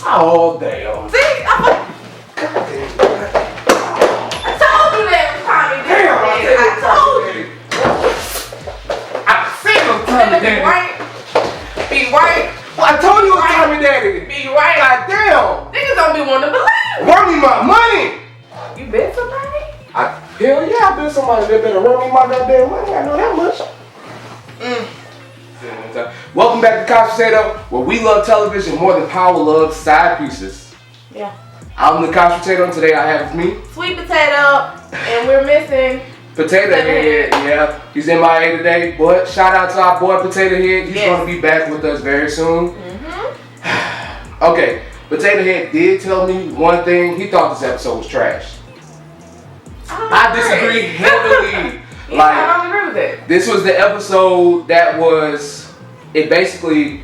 Oh, damn. See? I told you that was Tommy Daddy. I told you. I said it was Tommy Daddy. Be right. Be right. Well, I told you it was Tommy Daddy. Be right. God damn. Niggas don't be wanting to believe. Run me my money. You bet somebody? Hell yeah, I bet somebody that better run me my goddamn money. I know that much. Welcome back to Couch Potato, where we love television more than Power loves side pieces. Yeah. I'm the Couch Potato, and today I have with me Sweet Potato, and we're missing Potato Head. Yeah, he's MIA today, but shout out to our boy Potato Head. He's going to be back with us very soon. Okay, Potato Head did tell me one thing. He thought this episode was trash. I disagree heavily. Yeah, I don't agree with it. This was the episode that was, it basically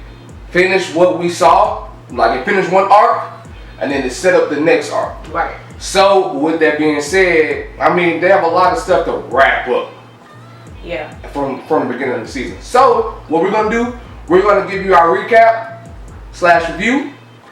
finished what we saw. Like it finished one arc, and then it set up the next arc. Right. So with that being said, I mean they have a lot of stuff to wrap up. Yeah. From the beginning of the season. So what we're gonna do, we're gonna give you our recap / review.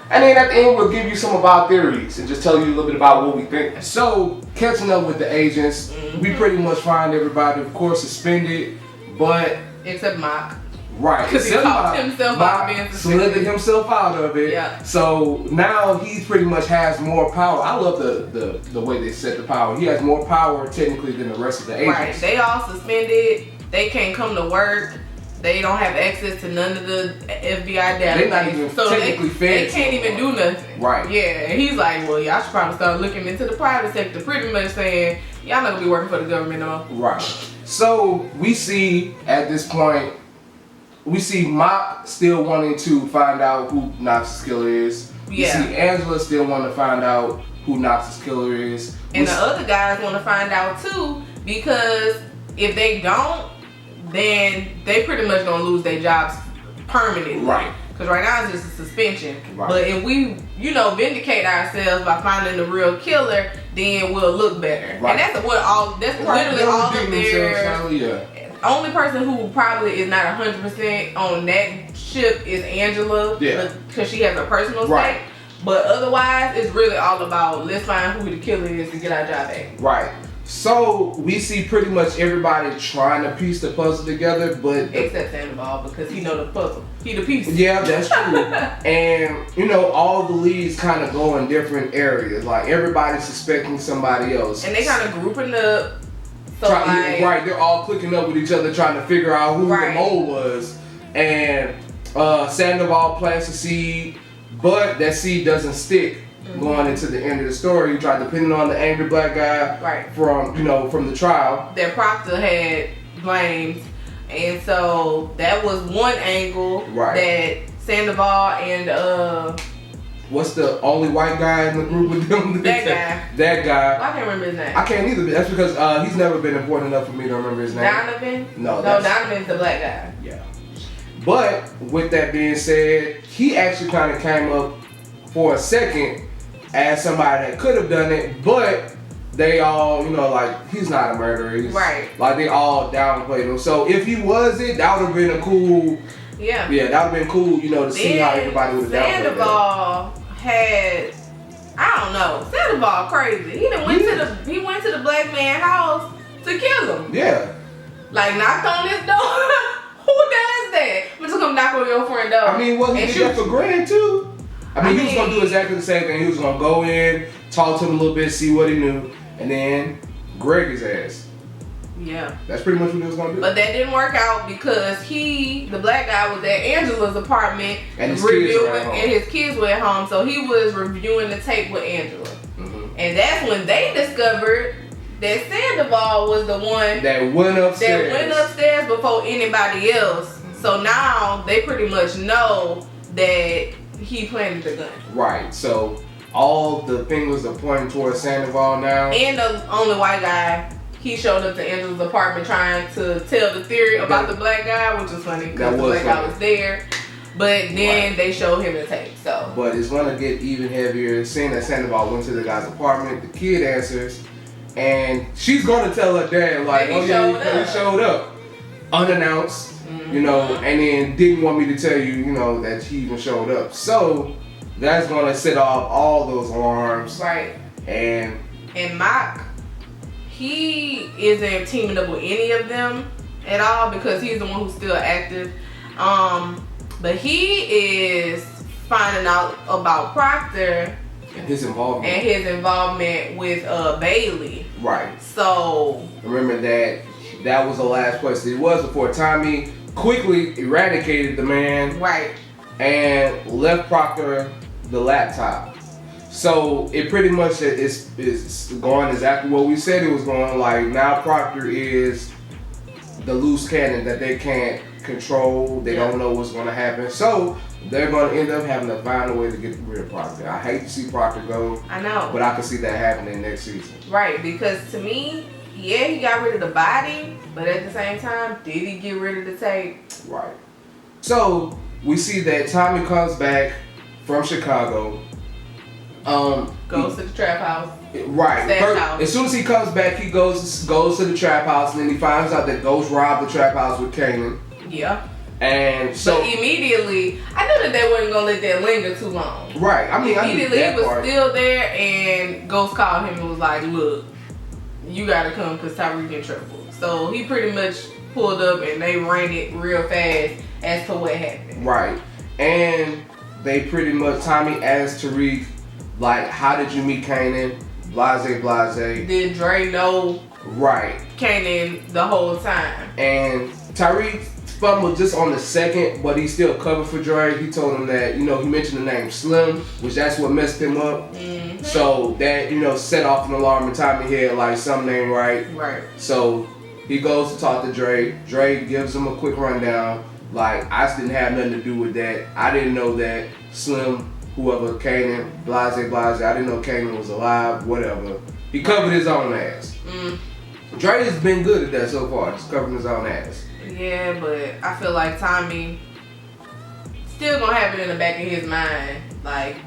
And then at the end, we'll give you some of our theories and just tell you a little bit about what we think. So, catching up with the agents, we pretty much find everybody, of course, suspended, but... Except Mock. Right. Because he talked himself out of being suspended. Slid himself out of it. Yeah. So, now he pretty much has more power. I love the way they set the power. He has more power, technically, than the rest of the agents. Right. They all suspended. They can't come to work. They don't have access to none of the FBI data. They're not even technically fed. They can't even do nothing. Right. Yeah, and he's like, well, y'all should probably start looking into the private sector. Pretty much saying, y'all not gonna be working for the government no more. Right. So we see at this point, we see Mop still wanting to find out who Knox's killer is. We see Angela still wanting to find out who Knox's killer is. And the other guys want to find out too, because if they don't, then they pretty much gonna lose their jobs permanently. Right. Because right now it's just a suspension. Right. But if we, vindicate ourselves by finding the real killer, then we'll look better. Right. And that's literally all of their... Yeah. Only person who probably is not 100% on that ship is Angela. Yeah. Because she has a personal stake. Right. But otherwise, it's really all about let's find who the killer is to get our job back. Right. So we see pretty much everybody trying to piece the puzzle together, but except Sandoval, because he know the puzzle. He the piece. Yeah, that's true. And all the leads kind of go in different areas. Like everybody's suspecting somebody else, and they kind of grouping up. So right, they're all clicking up with each other, trying to figure out who the mole was. And Sandoval plants a seed, but that seed doesn't stick. Going into the end of the story, you tried depending on the angry black guy from the trial that Proctor had blamed, and so that was one angle that Sandoval and what's the only white guy in the group with them? That guy. Well, I can't remember his name. I can't either. That's because he's never been important enough for me to remember his name. Donovan? No, Donovan's the black guy. Yeah. But with that being said, he actually kind of came up for a second as somebody that could have done it, but they all, he's not a murderer. He's, like, they all downplayed him. So if he was it, that would have been a cool... Yeah, that would have been cool, to see how everybody would have downplayed him. Sandoval had... I don't know. Sandoval crazy. He went to the black man's house to kill him. Yeah. Like, knocked on his door. Who does that? I'm just gonna knock on your friend door. I mean, he did that for Grant, too? I mean, he was going to do exactly the same thing. He was going to go in, talk to him a little bit, see what he knew, and then Greg his ass. Yeah. That's pretty much what he was going to do. But that didn't work out because the black guy, was at Angela's apartment and his kids were at home. So he was reviewing the tape with Angela. And that's when they discovered that Sandoval was the one that went upstairs before anybody else. So now they pretty much know that he planted the gun. Right. So all the fingers are pointing towards Sandoval now. And the only white guy, he showed up to Angela's apartment trying to tell the theory about the black guy, which was funny because the black guy was there. But then they showed him the tape. So. But it's gonna get even heavier. Seeing that Sandoval went to the guy's apartment, the kid answers, and she's gonna tell her dad like, he showed up unannounced. And then didn't want me to tell you, that he even showed up. So that's gonna set off all those alarms. Right. And Mock, he isn't teaming up with any of them at all because he's the one who's still active. But he is finding out about Proctor and his involvement with Bailey. Right. So remember that was the last place it was before Tommy quickly eradicated the man. Right. And left Proctor the laptop. So it pretty much is going exactly what we said it was going. Like now Proctor is the loose cannon that they can't control. They don't know what's going to happen. So they're going to end up having to find a way to get rid of Proctor. I hate to see Proctor go. I know. But I can see that happening next season. Right, because to me, yeah, he got rid of the body, but at the same time, did he get rid of the tape? Right. So we see that Tommy comes back from Chicago. Goes to the trap house. Right. As soon as he comes back, he goes to the trap house, and then he finds out that Ghost robbed the trap house with Kanan. Yeah. And so but immediately, I knew that they wasn't gonna let that linger too long. Right. I mean, immediately he was still there, and Ghost called him and was like, "Look, you gotta come because Tariq in trouble." So he pretty much pulled up, and they ran it real fast as to what happened. Right. And they pretty much Tommy asked Tariq, like, "How did you meet Kanan?" Blase. Did Dre know? Right. Kanan the whole time. And Tariq fumbled just on the second, but he still covered for Dre. He told him that, he mentioned the name Slim, which that's what messed him up. Mm-hmm. So that, set off an alarm in Tommy's head, like something ain't right. Right. So he goes to talk to Dre. Dre gives him a quick rundown. Like, I didn't have nothing to do with that. I didn't know that Slim, whoever, Kanan, Blase, I didn't know Kanan was alive, whatever. He covered his own ass. Dre has been good at that so far, just covering his own ass. Yeah, but I feel like Tommy still gonna have it in the back of his mind. Like,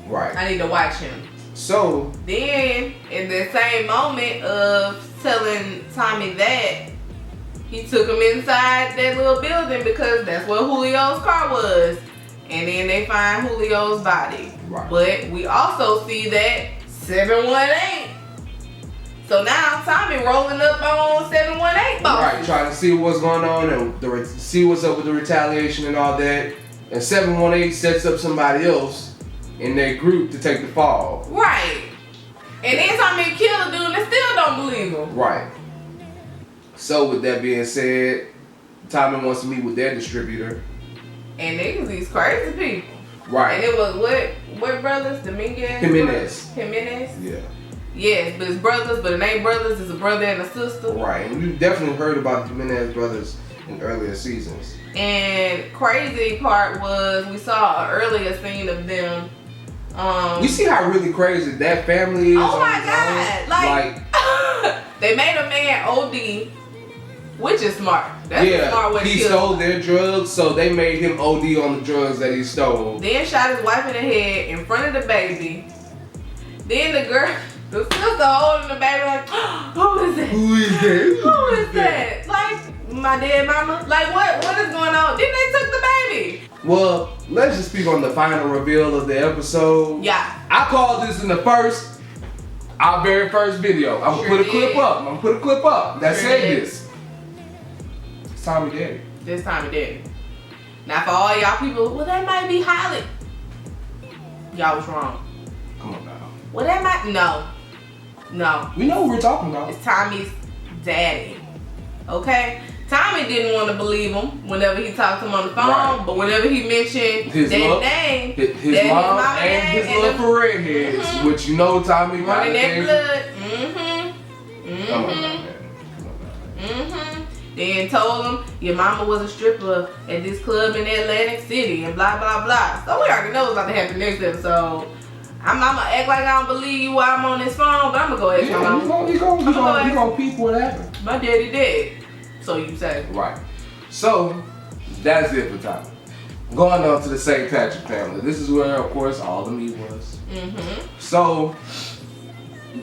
right. I need to watch him. So then, in the same moment of telling Tommy that, he took him inside that little building because that's where Julio's car was. And then they find Julio's body. Right. But we also see that 718. So now Tommy rolling up on 718 boss. Right, trying to see what's going on and see what's up with the retaliation and all that. And 718 sets up somebody else in their group to take the fall. Right. And then Tommy kill a dude and they still don't believe him. Right. So with that being said, Tommy wants to meet with their distributor. And they was these crazy people. Right. And it was what brothers? Jimenez. Yeah. Yes, but it's brothers, but it ain't brothers, it's a brother and a sister. Right, and we've definitely heard about the Jimenez brothers in earlier seasons. And crazy part was we saw an earlier scene of them. You see how really crazy that family is? Oh my God! Like they made a man OD, which is smart. That's a smart way to kill him. He stole their drugs, so they made him OD on the drugs that he stole. Then shot his wife in the head in front of the baby. Then the sister holding the baby like, who is that? Who is that? Like, my dead mama? Like, what is going on? Then they took the baby. Well, let's just speak on the final reveal of the episode. Yeah. I called this in our very first video. I'm gonna put a clip up. That said this. It's Tommy Daddy. This Tommy Daddy. Now, for all y'all people, well, that might be Holly. Y'all was wrong. Come on now. Well, that might, no. We know what we're talking about. It's Tommy's daddy. Okay? Tommy didn't want to believe him whenever he talked to him on the phone, right. But whenever he mentioned his name, his mom and his love for redheads, which Tommy running that blood. Come on now, man. Then told him your mama was a stripper at this club in Atlantic City and blah blah blah. So we already know what's about to happen next episode. I'm gonna act like I don't believe you while I'm on this phone, but I'm gonna go ask my mama. He gonna peep what happened. My daddy dead. So you say. Right. So that's it for Tommy. Going on to the St. Patrick family. This is where, of course, all the meat was. So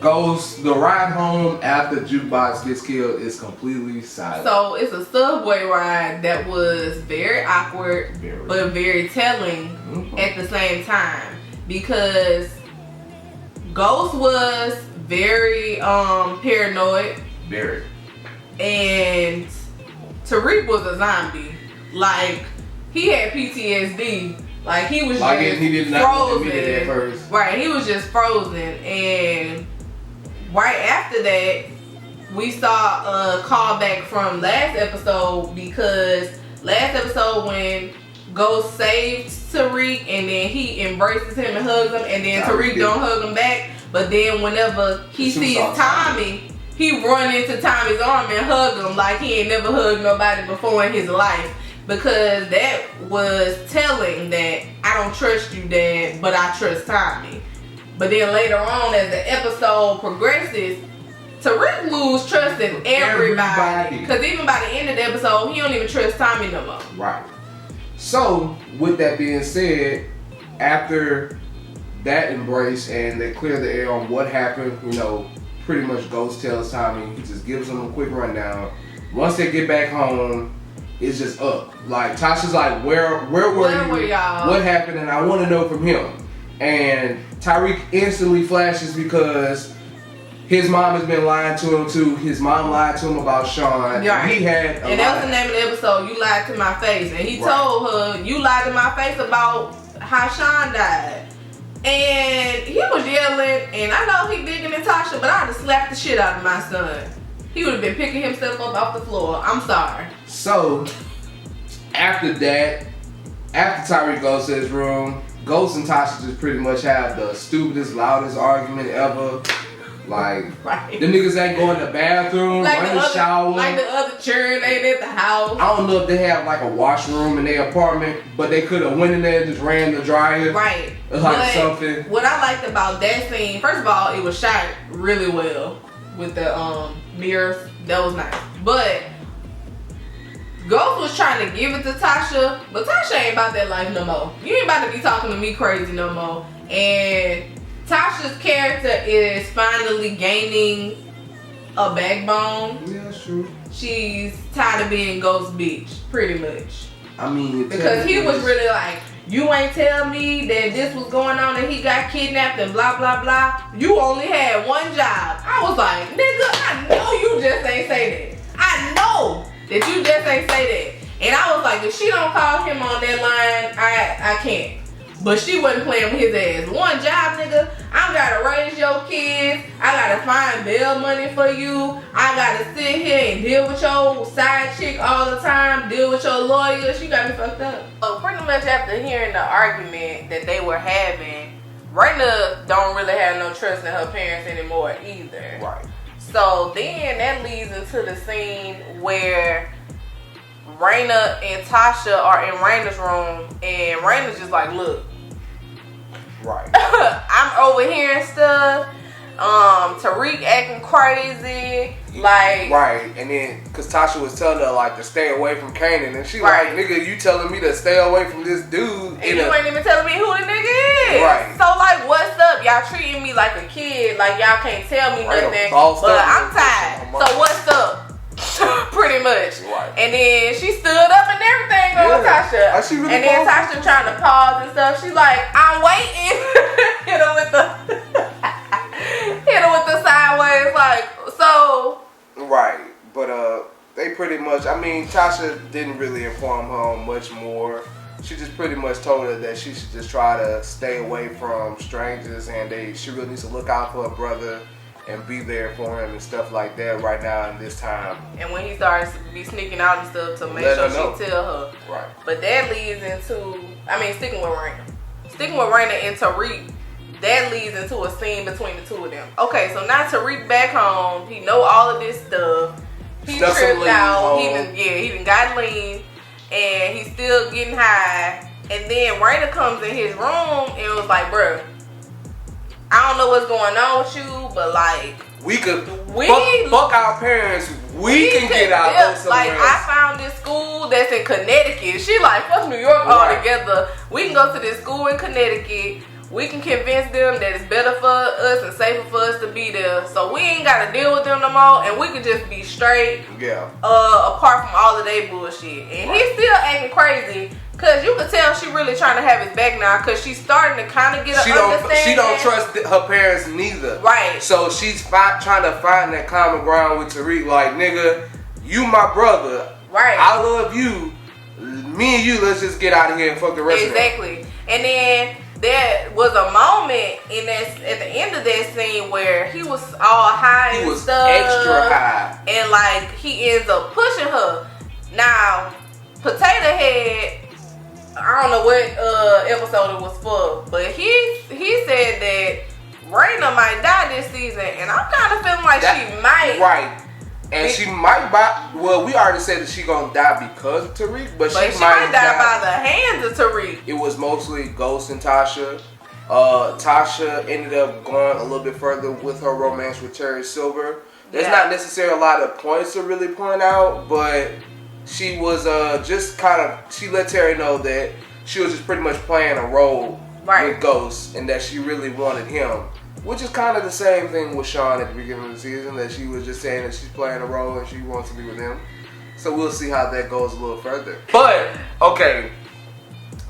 the ride home after Jukebox gets killed is completely silent. So it's a subway ride that was very awkward, but very telling at the same time. because Ghost was very paranoid. Very. And Tariq was a zombie. Like, he had PTSD. Like, he was like just he did not frozen. admit it at first. Right, he was just frozen. And right after that, we saw a callback from last episode, because last episode when Ghost saved Tariq and then he embraces him and hugs him, and then Tariq don't hug him back. But then whenever he sees Tommy, he run into Tommy's arm and hug him like he ain't never hugged nobody before in his life. Because that was telling that I don't trust you, Dad, but I trust Tommy. But then later on, as the episode progresses, Tariq lose trust in everybody. Because even by the end of the episode, he don't even trust Tommy no more. Right. So, with that being said, after that embrace and they clear the air on what happened, you know, pretty much Ghost tells Tommy, he just gives him a quick rundown. Once they get back home, it's just up. Like, Tasha's like, where were y'all? What happened? And I want to know from him. And Tariq instantly flashes because his mom has been lying to him too. His mom lied to him about Sean. Yeah. He had and that was the name of the episode, You Lied to My Face. And he told her, you lied to my face about how Sean died. And he was yelling, and I know he digging at Tasha, but I'd have slapped the shit out of my son. He would have been picking himself up off the floor. I'm sorry. So, after that, after Tariq goes to his room, Ghost and Tasha just pretty much have the stupidest, loudest argument ever. Like, the niggas ain't going to the bathroom, like run the shower. Like the other children ain't at the house. I don't know if they have like a washroom in their apartment, but they could have went in there and just ran the dryer. Right. Like something. What I liked about that scene, first of all, it was shot really well with the mirrors. That was nice. But Ghost was trying to give it to Tasha, but Tasha ain't about that life no more. You ain't about to be talking to me crazy no more. And Tasha's character is finally gaining a backbone. Yeah, that's true. She's tired of being Ghost Bitch, pretty much. I mean, because he was really like, you ain't tell me that this was going on and he got kidnapped and blah, blah, blah. You only had one job. I was like, nigga, I know you just ain't say that. I know that you just ain't say that. And I was like, if she don't call him on that line, I can't. But she wasn't playing with his ass. One job, nigga. I gotta raise your kids. I gotta find bail money for you. I gotta sit here and deal with your side chick all the time. Deal with your lawyers. You got me fucked up. So pretty much after hearing the argument that they were having, Raina don't really have no trust in her parents anymore either. Right. So then that leads into the scene where Raina and Tasha are in Raina's room, and Raina's just like, look. Right. I'm overhearing stuff. Tariq acting crazy. Like. Right. And then, because Tasha was telling her, like, to stay away from Kanan. And she like, nigga, you telling me to stay away from this dude. And you ain't even telling me who the nigga is. Right. So, like, what's up? Y'all treating me like a kid. Like, y'all can't tell me nothing. But I'm tired. So, what's up? Pretty much. Right. And then she stood up and everything on Tasha. Really and then Tasha trying to pause and stuff. She's like, I'm waiting. hit her with the sideways, like, so. Right. But they pretty much, I mean, Tasha didn't really inform her on much more. She just pretty much told her that she should just try to stay away from strangers, and she really needs to look out for her brother and be there for him and stuff like that right now in this time. And when he starts to be sneaking out and stuff, to make sure she tell her. Right. But that leads into, sticking with Raina. Sticking with Raina and Tariq, that leads into a scene between the two of them. Okay, so now Tariq back home. He know all of this stuff. He tripped out. He done got lean. And he's still getting high. And then Raina comes in his room and was like, bruh, I don't know what's going on with you, but like we fuck our parents. We can get out of somewhere. Like I found this school that's in Connecticut. She like fuck New York altogether. We can go to this school in Connecticut. We can convince them that it's better for us and safer for us to be there. So we ain't gotta deal with them no more, and we can just be straight. Yeah. Apart from all of their bullshit, and he's still acting crazy Cause you could tell she really trying to have his back now. Cause she's starting to kind of get an understanding. She don't trust her parents neither. Right. So she's trying to find that common ground with Tariq. Like, nigga, you my brother. Right. I love you. Me and you, let's just get out of here and fuck the rest of them. Exactly. And then there was a moment in that at the end of that scene where he was all high and stuff. He was extra high. And like he ends up pushing her. Now, Potato Head, I don't know what episode it was for, but he said that Raina might die this season, and I'm kind of feeling like she might. Right. And she might we already said that she gonna die because of Tariq, but she might die by the hands of Tariq. It was mostly Ghost and Tasha. Tasha ended up going a little bit further with her romance with Terry Silver. There's not necessarily a lot of points to really point out, but she was just kind of, she let Terry know that she was just pretty much playing a role with Ghost and that she really wanted him. Which is kind of the same thing with Sean at the beginning of the season, that she was just saying that she's playing a role and she wants to be with him. So we'll see how that goes a little further. But, okay,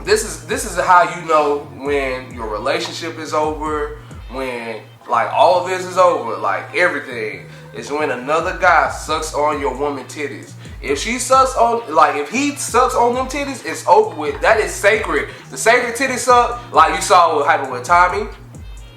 this is how you know when your relationship is over, when like all of this is over, like everything, is when another guy sucks on your woman titties. If she sucks on, like if he sucks on them titties, it's over with. That is sacred. The sacred titty suck, like you saw what happened with Tommy.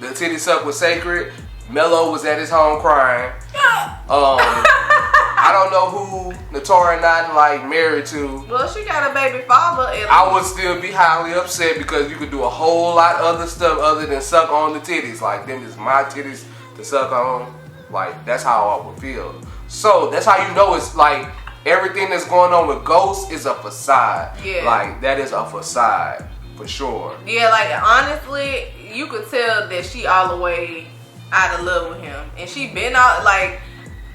The titty suck was sacred. Mello was at his home crying. I don't know who Natora not like married to. Well, she got a baby father. I would still be highly upset because you could do a whole lot of other stuff other than suck on the titties. Like them is my titties to suck on. Like that's how I would feel. So that's how you know it's like everything that's going on with Ghost is a facade. Yeah. Like that is a facade for sure. Yeah, like honestly, you could tell that she all the way out of love with him, and she been out like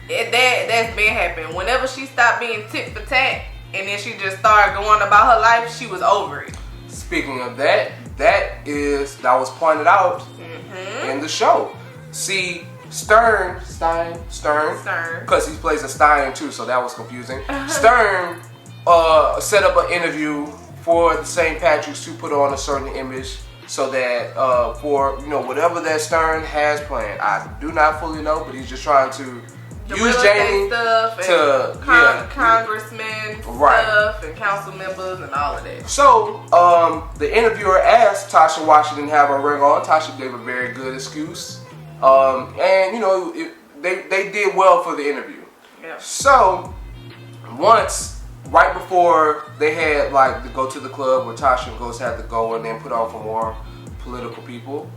that's been happening. Whenever she stopped being tit for tat, and then she just started going about her life, she was over it. Speaking of that, that was pointed out in the show. See, Stern, because he plays a Stein too, so that was confusing. Stern set up an interview for the St. Patrick's to put on a certain image. So that for whatever that Stern has planned, I do not fully know, but he's just trying to use Jamie to congressmen stuff and council members and all of that. So the interviewer asked Tasha why she didn't have her ring on. Tasha gave a very good excuse, and they did well for the interview. Yeah. So right before they had like to go to the club where Tasha and Ghost had to go and then put on for more political people,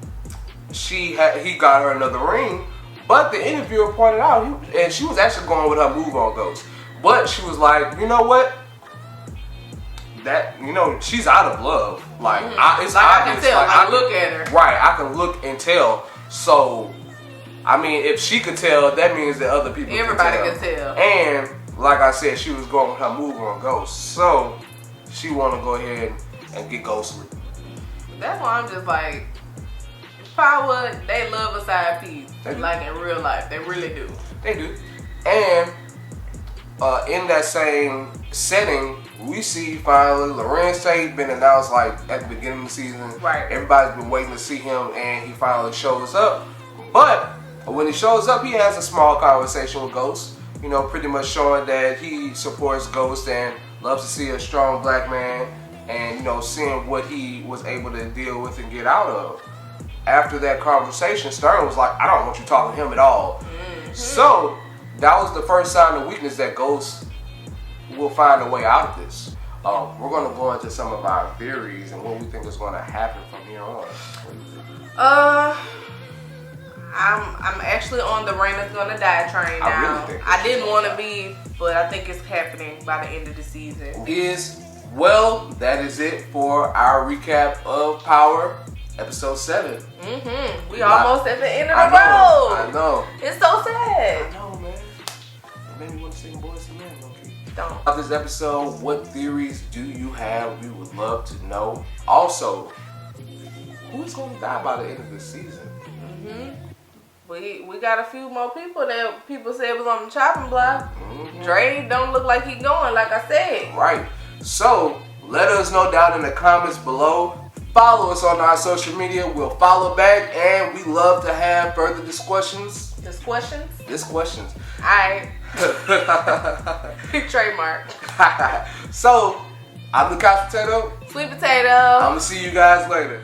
he got her another ring, but the interviewer pointed out, and she was actually going with her move on Ghost, but she was like, you know what? That she's out of love. Like it's like obvious. I can tell. Like, I look at her. Right, I can look and tell. So, I mean, if she could tell, that means that other people. Everybody can tell. And like I said, she was going with her move on Ghost, so she want to go ahead and get ghostly. That's why I'm just like, Power, they love a side piece. Like in real life, they really do. They do. And in that same setting, we see finally Lorenz Tate been announced like at the beginning of the season. Right. Everybody's been waiting to see him, and he finally shows up. But when he shows up, he has a small conversation with Ghost. Pretty much showing that he supports Ghost and loves to see a strong black man, and seeing what he was able to deal with and get out of. After that conversation, Stern was like, I don't want you talking to him at all. So that was the first sign of weakness that Ghost will find a way out of this. We're going to go into some of our theories and what we think is going to happen from here on. I'm actually on the Raina's gonna die train now. I didn't want to be, but I think it's happening by the end of the season. That is it for our recap of Power episode 7. We almost at the end of the road. I know. It's so sad. I know, man. It made me want to sing Boys and Men. Okay. Don't. Of this episode, what theories do you have? We would love to know. Also, who's going to die by the end of the season? We got a few more people that people said was on the chopping block. Dre don't look like he going, like I said. Right. So Let us know down in the comments below. Follow us on our social media. We'll follow back, and we love to have further discussions. Discussions. Alright. Trademark. So, I'm the couch potato. Sweet potato. I'm gonna see you guys later.